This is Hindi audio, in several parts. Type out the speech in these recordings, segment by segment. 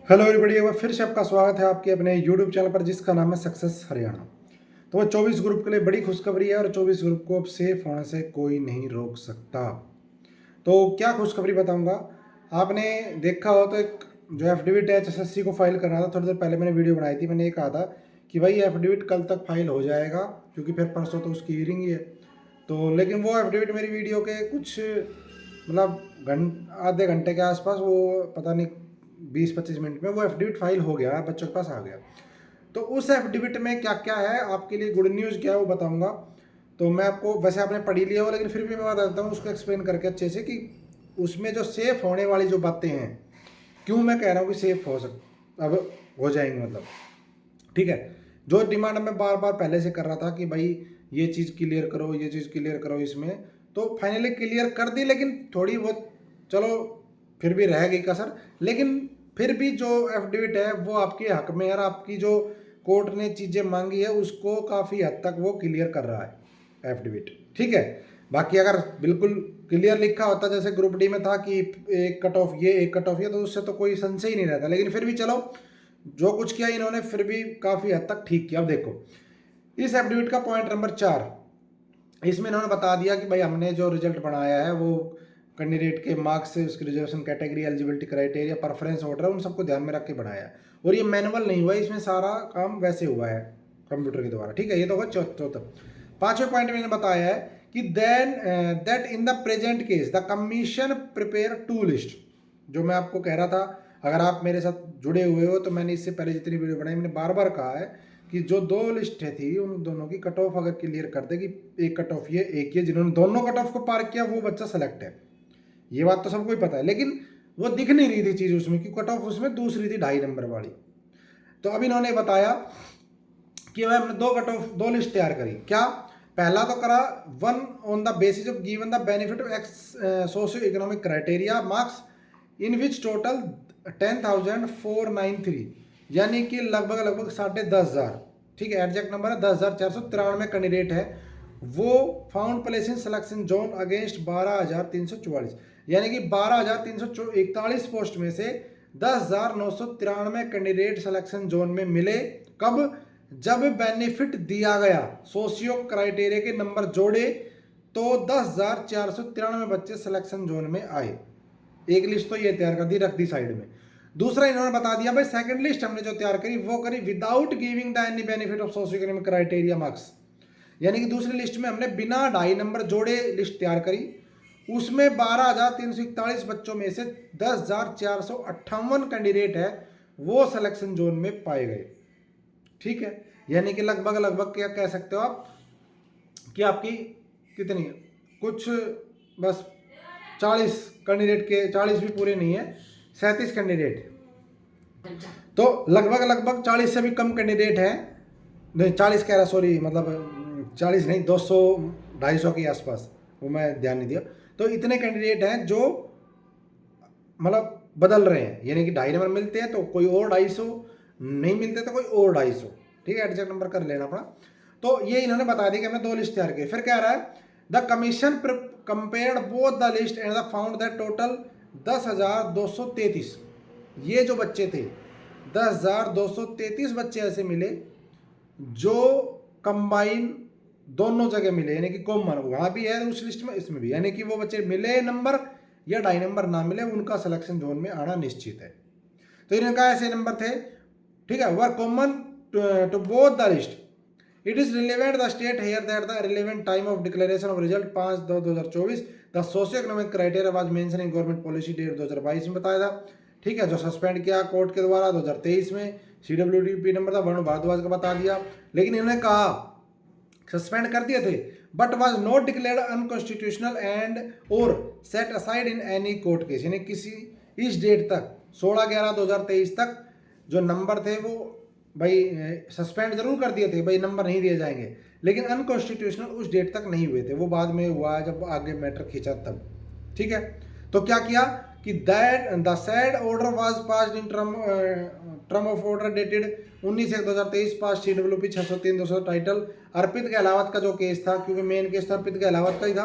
हेलो एवरीबॉडी, एक बार फिर से आपका स्वागत है आपके अपने यूट्यूब चैनल पर जिसका नाम है सक्सेस हरियाणा। तो वो 24 ग्रुप के लिए बड़ी खुशखबरी है और 24 ग्रुप को अब सेफ होने से कोई नहीं रोक सकता। तो क्या खुशखबरी बताऊंगा। आपने देखा हो तो एक जो एफिडेविट है एचएसएससी को फाइल करना था, थोड़ी देर पहले मैंने वीडियो बनाई थी। मैंने ये कहा था कि भाई एफिडेविट कल तक फाइल हो जाएगा क्योंकि फिर परसों तो उसकी हियरिंग ही है। तो लेकिन वो एफिडेविट मेरी वीडियो के कुछ मतलब आधे घंटे के आसपास, वो पता नहीं 20-25 मिनट में वो एफिडेविट फाइल हो गया, बच्चों के पास आ गया। तो उस एफिडेविट में क्या क्या है, आपके लिए गुड न्यूज़ क्या है वो बताऊंगा। तो मैं आपको, वैसे आपने पढ़ ही लिया हो लेकिन फिर भी मैं बता देता हूँ उसको एक्सप्लेन करके अच्छे से कि उसमें जो सेफ होने वाली जो बातें हैं, क्यों मैं कह रहा हूँ कि सेफ अब हो जाएंगे मतलब। ठीक है, जो डिमांड मैं बार बार पहले से कर रहा था कि भाई ये चीज़ क्लियर करो, ये चीज़ क्लियर करो इसमें, तो फाइनली क्लियर कर दी। लेकिन थोड़ी बहुत चलो फिर भी रह गई कसर, लेकिन फिर भी जो एफिडेविट है वो आपके हक में है और आपकी जो कोर्ट ने चीज़ें मांगी है उसको काफ़ी हद तक वो क्लियर कर रहा है एफिडेविट। ठीक है, बाकी अगर बिल्कुल क्लियर लिखा होता जैसे ग्रुप डी में था कि एक कट ऑफ ये एक कट ऑफ ये, तो उससे तो कोई संशय ही नहीं रहता। लेकिन फिर भी चलो, जो कुछ किया इन्होंने फिर भी काफ़ी हद तक ठीक किया। अब देखो इस एफिडेविट का पॉइंट नंबर 4, इसमें इन्होंने बता दिया कि भाई हमने जो रिजल्ट बनाया है वो कैंडिडेट के मार्क्स से, उसकी reservation category, eligibility criteria, preference order, उन सबको ध्यान में रख के बनाया है। और ये मैनुअल नहीं हुआ है, इसमें सारा काम वैसे हुआ है कंप्यूटर के द्वारा। ठीक है, ये तो होगा चौथा। पांचवें पॉइंट में इन्होंने बताया है कि then that in the present case the commission prepare to list. जो मैं आपको कह रहा था, अगर आप मेरे साथ जुड़े हुए हो तो मैंने इससे पहले जितनी वीडियो बनाई मैंने बार बार कहा है कि जो दो लिस्टें थी उन दोनों की कट ऑफ अगर क्लियर कर दे कि एक कट ऑफ ये एक ये, जिन्होंने दोनों कट ऑफ को पार किया वो बच्चा सेलेक्ट है। ये बात तो सबको ही पता है, लेकिन वो दिख नहीं रही थी चीज़ उसमें कि कट ऑफ उसमें दूसरी थी 2.5 नंबर वाली। तो अब इन्होंने बताया कि भाई हमने दो कट ऑफ, दो लिस्ट तैयार करी। क्या पहला तो करा, one on the basis of given the benefit of x socio economic criteria marks in which total 10,493, यानी कि लगभग 10,500। ठीक है, एग्जैक्ट नंबर है 10,493 कैंडिडेट है। वो found place in selection zone against 12,344, यानी कि 12,341 पोस्ट में से 10,993 कैंडिडेट सिलेक्शन जोन में मिले। कब? जब बेनिफिट दिया गया, सोशियो क्राइटेरिया के नंबर जोड़े तो 10,493 बच्चे सिलेक्शन जोन में आए। एक लिस्ट तो ये तैयार कर दी, रख दी साइड में। दूसरा इन्होंने बता दिया भाई सेकंड लिस्ट हमने जो तैयार करी वो करी without giving the any benefit of socio economic criteria marks, यानी कि दूसरी लिस्ट में हमने बिना 2.5 नंबर जोड़े लिस्ट तैयार करी। उसमें 12,341 बच्चों में से 10,458 कैंडिडेट है वो सिलेक्शन जोन में पाए गए। ठीक है, यानी कि लगभग क्या कह सकते हो आप कि आपकी कितनी, कुछ बस 40 कैंडिडेट के, 40 भी पूरे नहीं है, 37 कैंडिडेट, तो लगभग 40 से भी कम कैंडिडेट हैं। नहीं 40 कह रहा, सॉरी, मतलब 40 नहीं, 200 250 के आसपास, वो मैं ध्यान नहीं दिया। तो इतने कैंडिडेट हैं जो मतलब बदल रहे हैं, यानी कि 2.5 नंबर मिलते हैं तो कोई और 250, नहीं मिलते तो कोई और 250। ठीक है, एग्जैक्ट नंबर कर लेना अपना। तो ये इन्होंने बता दिया कि हमने 2 लिस्ट तैयार की। फिर क्या रहा है, the commission compared both the list and the found that total 10,233, ये जो बच्चे थे 10,233 बच्चे ऐसे मिले जो कंबाइन दोनों जगह मिले, यानी कि कॉमन वहाँ भी है उस लिस्ट में, इसमें भी, यानी कि वो बच्चे मिले नंबर या 2.5 नंबर ना मिले, उनका सिलेक्शन जोन में आना निश्चित है। तो इन्होंने कहा ऐसे नंबर थे। ठीक है, were common to both the list, it is relevant the state here that the relevant time of declaration of result 5/2/2024 the socio economic criteria was mention in government policy date 2022 में बताया था। ठीक है, जो सस्पेंड किया कोर्ट के द्वारा 2023 में, CWDP नंबर था वरुण भारद्वाज का बता दिया। लेकिन इन्होंने कहा सस्पेंड कर दिए थे but was not declared unconstitutional and और set aside in any court case, यानी किसी इस डेट तक 16/11/2023 तक जो नंबर थे वो भाई सस्पेंड जरूर कर दिए थे, भाई नंबर नहीं दिए जाएंगे, लेकिन अनकॉन्स्टिट्यूशनल उस डेट तक नहीं हुए थे, वो बाद में हुआ जब आगे मैटर खींचा तब। ठीक है, तो क्या किया कि that the said order was passed in term of order dated 19/1/2023 pass CWP 603/200 title Arpit Gahlawat का जो केस था, क्योंकि मेन केस था अर्पित गहलावत का ही था,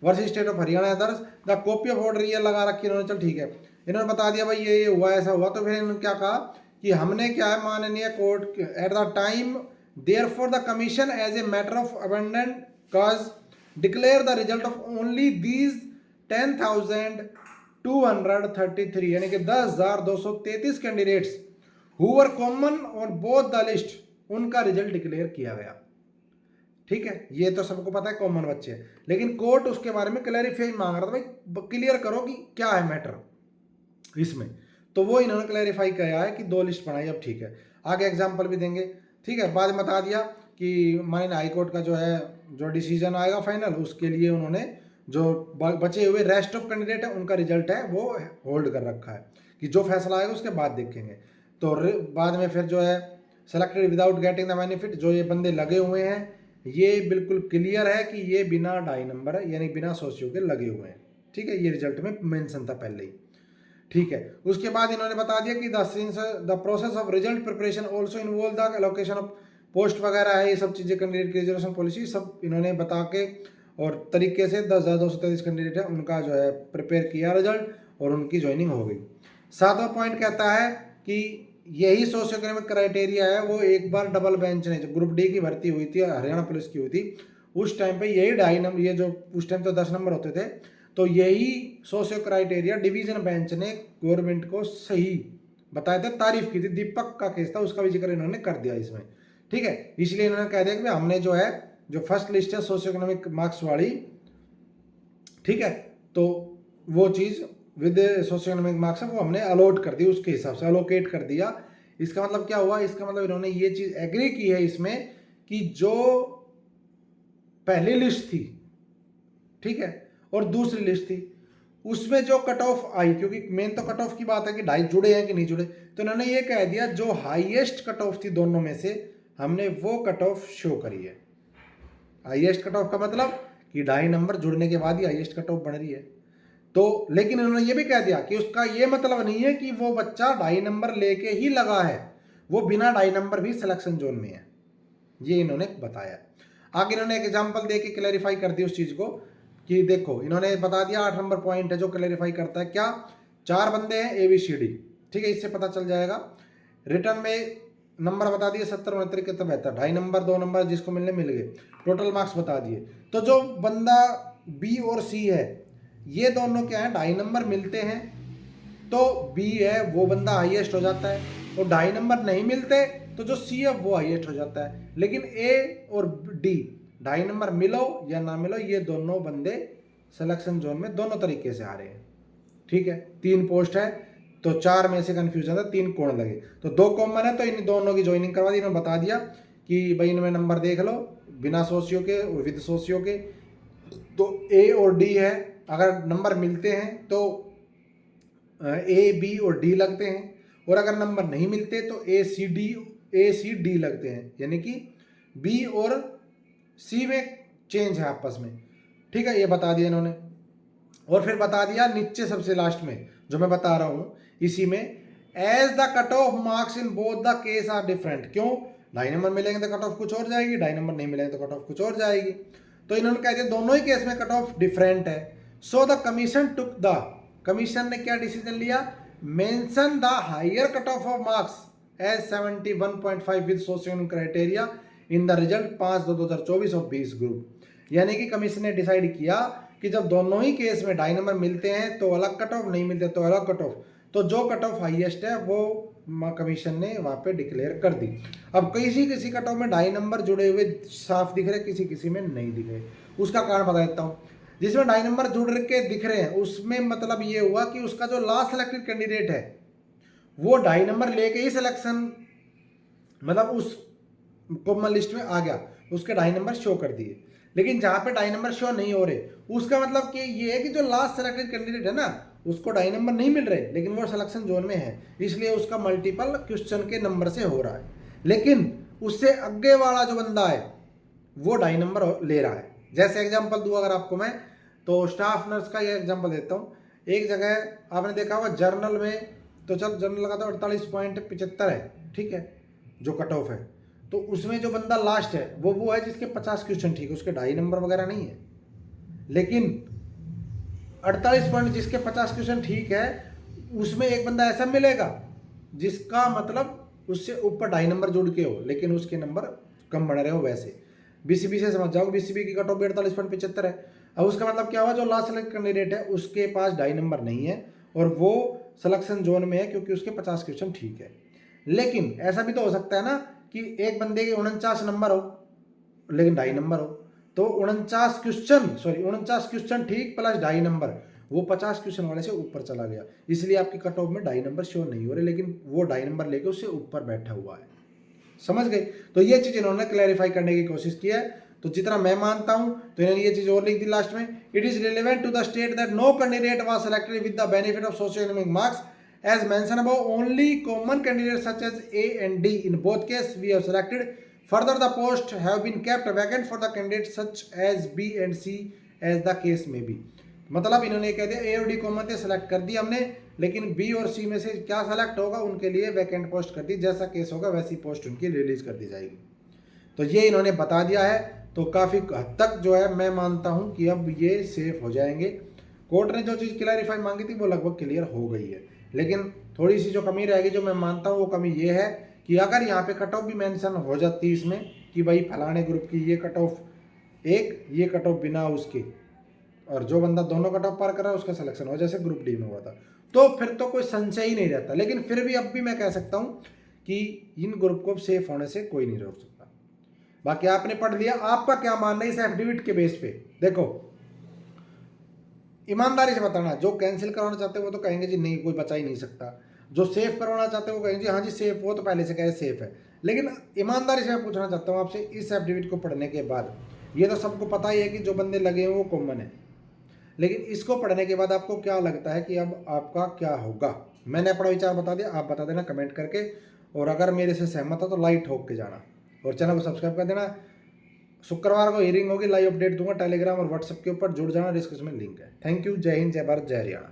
versus state of Haryana others, the copy of order ये लगा रखी इन्होंने, चल ठीक है। इन्होंने बता दिया भाई ये हुआ ऐसा हुआ, तो फिर इन्होंने क्या कहा कि हमने क्या है माननीय court at the time therefore the commission as a matter of abundant cause declare the result of only these 10,233 यानी कि 10,233 candidates who were common on both the list, उनका रिजल्ट डिक्लेयर किया गया। ठीक है, ये तो सबको पता है कॉमन बच्चे हैं, लेकिन कोर्ट उसके बारे में क्लैरिफाई मांग रहा था, भाई क्लियर करो कि क्या है मैटर इसमें। तो वो इन्होंने क्लैरिफाई किया है कि 2 लिस्ट बनाई, अब ठीक है। आगे एग्जांपल भी देंगे। ठीक है, बाद में बता दिया कि माननीय हाई कोर्ट का जो है जो डिसीजन आएगा फाइनल, उसके लिए उन्होंने जो बचे हुए रेस्ट ऑफ कैंडिडेट है उनका रिजल्ट है वो होल्ड कर रखा है कि जो फैसला आएगा उसके बाद देखेंगे। तो बाद में फिर जो है selected without getting the benefit, जो ये बंदे लगे हुए हैं ये बिल्कुल क्लियर है कि ये बिना डाई नंबर है यानी बिना सोशियो के लगे हुए हैं। ठीक है, ये रिजल्ट में मेंशन था पहले ही। ठीक है, उसके बाद इन्होंने बता दिया कि the process of result preparation also involve the allocation of post वगैरह है, ये सब चीज़ें कैंडिडेट की रिजर्वेशन पॉलिसी सब इन्होंने बता के और तरीके से 10,233 कैंडिडेट है उनका जो है प्रिपेयर किया रिजल्ट और उनकी ज्वाइनिंग हो गई। 7वां पॉइंट कहता है कि यही सोशियो इकोनॉमिक क्राइटेरिया है, वो एक बार डबल बेंच ने जो ग्रुप डी की भर्ती हुई थी हरियाणा पुलिस की हुई थी उस टाइम पे यही 2.5 नंबर, ये जो उस टाइम तो 10 नंबर होते थे, तो यही सोशियो क्राइटेरिया डिवीजन बेंच ने गवर्नमेंट को सही बताया था, तारीफ की थी। दीपक का केस था उसका भी जिक्र इन्होंने कर दिया इसमें। ठीक है, इसलिए इन्होंने कह दिया कि हमने जो है जो फर्स्ट लिस्ट है सोशियो इकोनॉमिक मार्क्स वाली, ठीक है, तो वो चीज़ विद सोशियो इकोनॉमिक मार्क्स है वो हमने अलॉट कर दी, उसके हिसाब से अलोकेट कर दिया। इसका मतलब क्या हुआ, इसका मतलब इन्होंने ये चीज़ एग्री की है इसमें कि जो पहली लिस्ट थी, ठीक है, और दूसरी लिस्ट थी उसमें जो कट ऑफ आई, क्योंकि मेन तो कट ऑफ की बात है कि ढाई जुड़े हैं कि नहीं जुड़े, तो इन्होंने ये कह दिया जो हाईएस्ट कट ऑफ थी दोनों में से हमने वो कट ऑफ शो करी है। हाईएस्ट कट ऑफ का मतलब कि 2.5 नंबर जुड़ने के बाद ही हाईएस्ट कट ऑफ बन रही है। तो लेकिन उन्होंने ये भी कह दिया कि उसका ये मतलब नहीं है कि वो बच्चा 2.5 नंबर लेके ही लगा है, वो बिना 2.5 नंबर भी सिलेक्शन जोन में है, ये इन्होंने बताया। आगे इन्होंने एक एग्जांपल दे के क्लैरिफाई कर दी उस चीज़ को कि देखो इन्होंने बता दिया 8 नंबर पॉइंट है जो क्लैरिफाई करता है क्या, 4 बंदे हैं ABCD, ठीक है, इससे पता चल जाएगा। रिटर्न में नंबर बता दिए 70, 69, 71, 72, 2.5 नंबर 2 नंबर जिसको मिलने मिल गए, टोटल मार्क्स बता दिए। तो जो बंदा B और C है ये दोनों क्या है 2.5 नंबर मिलते हैं तो B है वो बंदा हाईएस्ट हो जाता है, और 2.5 नंबर नहीं मिलते तो जो C है वो हाईएस्ट हो जाता है। लेकिन A और D 2.5 नंबर मिलो या ना मिलो ये दोनों बंदे सिलेक्शन जोन में दोनों तरीके से आ रहे हैं। ठीक है, 3 पोस्ट है तो 4 में से कंफ्यूजन था, 3 कौन लगे, तो 2 कॉमन है तो इन दोनों की ज्वाइनिंग करवा दी। इन्होंने बता दिया कि भाई इनमें नंबर देख लो बिना सोशियो के और विद सोशियो के, तो A और D है, अगर नंबर मिलते हैं तो A B और D लगते हैं, और अगर नंबर नहीं मिलते तो A C D लगते हैं, यानी कि B और C में चेंज है आपस में। ठीक है, ये बता दिया इन्होंने। और फिर बता दिया नीचे सबसे लास्ट में जो मैं बता रहा हूँ इसी में, as the cut off marks in both the case are different. क्यों, 2.5 नंबर मिलेंगे तो कट ऑफ कुछ और जाएगी, 2.5 नंबर नहीं मिलेंगे तो कट ऑफ कुछ और जाएगी। तो इन्होंने कह दिया दोनों ही केस में कट ऑफ डिफरेंट है। सो द कमीशन ने क्या डिसीजन लिया, mention the higher cut off marks as 71.5 with socio criteria in the result 5/2/2024 of 20 group. यानी कि कमीशन ने डिसाइड किया कि जब दोनों ही केस में 2.5 नंबर मिलते हैं तो अलग कट ऑफ, नहीं मिलते तो अलग कट ऑफ, तो जो कट ऑफ हाईएस्ट है वो कमीशन ने वहाँ पे डिक्लेयर कर दी। अब किसी कट ऑफ में 2.5 नंबर जुड़े हुए साफ दिख रहे, किसी में नहीं दिख रहे। उसका कारण बता देता हूँ। जिसमें 2.5 नंबर जुड़ के दिख रहे हैं उसमें मतलब ये हुआ कि उसका जो लास्ट सेलेक्टेड कैंडिडेट है वो 2.5 नंबर लेके ही सिलेक्शन मतलब उस कॉमन लिस्ट में आ गया, उसके 2.5 नंबर शो कर दिए। लेकिन जहाँ पे 2.5 नंबर शो नहीं हो रहे उसका मतलब कि ये है कि जो लास्ट सेलेक्टेड कैंडिडेट है ना उसको 2.5 नंबर नहीं मिल रहे, लेकिन वो सिलेक्शन जोन में है, इसलिए उसका मल्टीपल क्वेश्चन के नंबर से हो रहा है। लेकिन उससे आगे वाला जो बंदा है वो 2.5 नंबर ले रहा है। जैसे एग्जाम्पल दूँ अगर आपको मैं, तो स्टाफ नर्स का ये एग्जाम्पल देता हूँ। एक जगह आपने देखा होगा जर्नल में, तो चल जर्नल का तो 48.75 है, ठीक है, जो कट ऑफ है, तो उसमें जो बंदा लास्ट है वो है जिसके 50 क्वेश्चन ठीक है, उसके 2.5 नंबर वगैरह नहीं है। लेकिन 48 पॉइंट जिसके 50 क्वेश्चन ठीक है उसमें एक बंदा ऐसा मिलेगा जिसका मतलब उससे ऊपर 2.5 नंबर जुड़ के हो, लेकिन उसके नंबर कम बढ़ रहे हो। वैसे बीसीबी से समझ जाओ, बीसीबी की कट ऑफ 48.75 है। अब उसका मतलब क्या हुआ, जो लास्ट सेलेक्ट कैंडिडेट है उसके पास 2.5 नंबर नहीं है और वो सिलेक्शन जोन में है क्योंकि उसके 50 क्वेश्चन ठीक है। लेकिन ऐसा भी तो हो सकता है ना कि एक बंदे के 49 नंबर हो लेकिन 2.5 नंबर हो, तो 49 क्वेश्चन ठीक प्लस 2.5 नंबर, वो 50 क्वेश्चन वाले से ऊपर चला गया, इसलिए आपकी कट ऑफ में 2.5 नंबर शो नहीं हो रहे, लेकिन वो 2.5 नंबर लेके उससे ऊपर बैठा हुआ है। समझ गए? तो ये चीज इन्होंने क्लैरिफाई करने की कोशिश की है। तो जितना मैं मानता हूं, तो इन्होंने ये चीज और लिख दी लास्ट में, it is relevant to the state that no candidate was selected with the benefit of socio economic marks as mention above, only common candidate such as A and D, in both case we have selected, further the post have been kept vacant for the candidate such as B and C as the case में बी। मतलब इन्होंने कह दिया ए और डी कॉमन थे, सेलेक्ट कर दिया हमने, लेकिन बी और सी में से क्या सेलेक्ट होगा उनके लिए वैकेंट पोस्ट कर दी, जैसा केस होगा वैसी पोस्ट उनकी रिलीज कर दी जाएगी। तो ये इन्होंने बता दिया है, तो काफ़ी हद तक जो है मैं मानता हूं कि अब ये सेफ हो जाएंगे। कोर्ट ने जो चीज़ क्लैरिफाई मांगी थी वो लगभग क्लियर हो गई है, लेकिन थोड़ी सी जो कमी रहेगी, जो मैं मानता हूँ वो कमी ये है कि अगर यहाँ पे कट ऑफ भी मेंशन हो जाती इसमें कि भाई फलाने ग्रुप की ये कट ऑफ एक, ये कट ऑफ बिना उसके, और जो बंदा दोनों कट ऑफ पार कर रहा है उसका सिलेक्शन हो, जैसे ग्रुप डी में हुआ था, तो फिर तो कोई संशय ही नहीं रहता। लेकिन फिर भी अब भी मैं कह सकता हूं कि इन ग्रुप को सेफ होने से कोई नहीं रोक सकता। बाकी आपने पढ़ लिया, आपका क्या मानना है इस एफिडेविट के बेस पे? देखो ईमानदारी से बताना, जो कैंसिल करवाना चाहते हैं वो तो कहेंगे जी नहीं कोई बचा ही नहीं सकता, जो सेफ करवाना चाहते हैं वो कहेंगे जी हाँ जी सेफ, वो तो पहले से कहे सेफ है। लेकिन ईमानदारी से मैं पूछना चाहता हूँ आपसे, इस एफिडेविट को पढ़ने के बाद, ये तो सबको पता ही है कि जो बंदे लगे हैं वो कॉमन है, लेकिन इसको पढ़ने के बाद आपको क्या लगता है कि अब आपका क्या होगा? मैंने अपना विचार बता दिया, आप बता देना कमेंट करके, और अगर मेरे से सहमत हो तो लाइक ठोक के जाना और चैनल को सब्सक्राइब कर देना। शुक्रवार को हियरिंग होगी, लाइव अपडेट दूंगा, टेलीग्राम और व्हाट्सएप के ऊपर जुड़ जाना, डिस्क्रिप्शन में लिंक है। थैंक यू, जय हिंद, जय भारत, जय हरियाणा।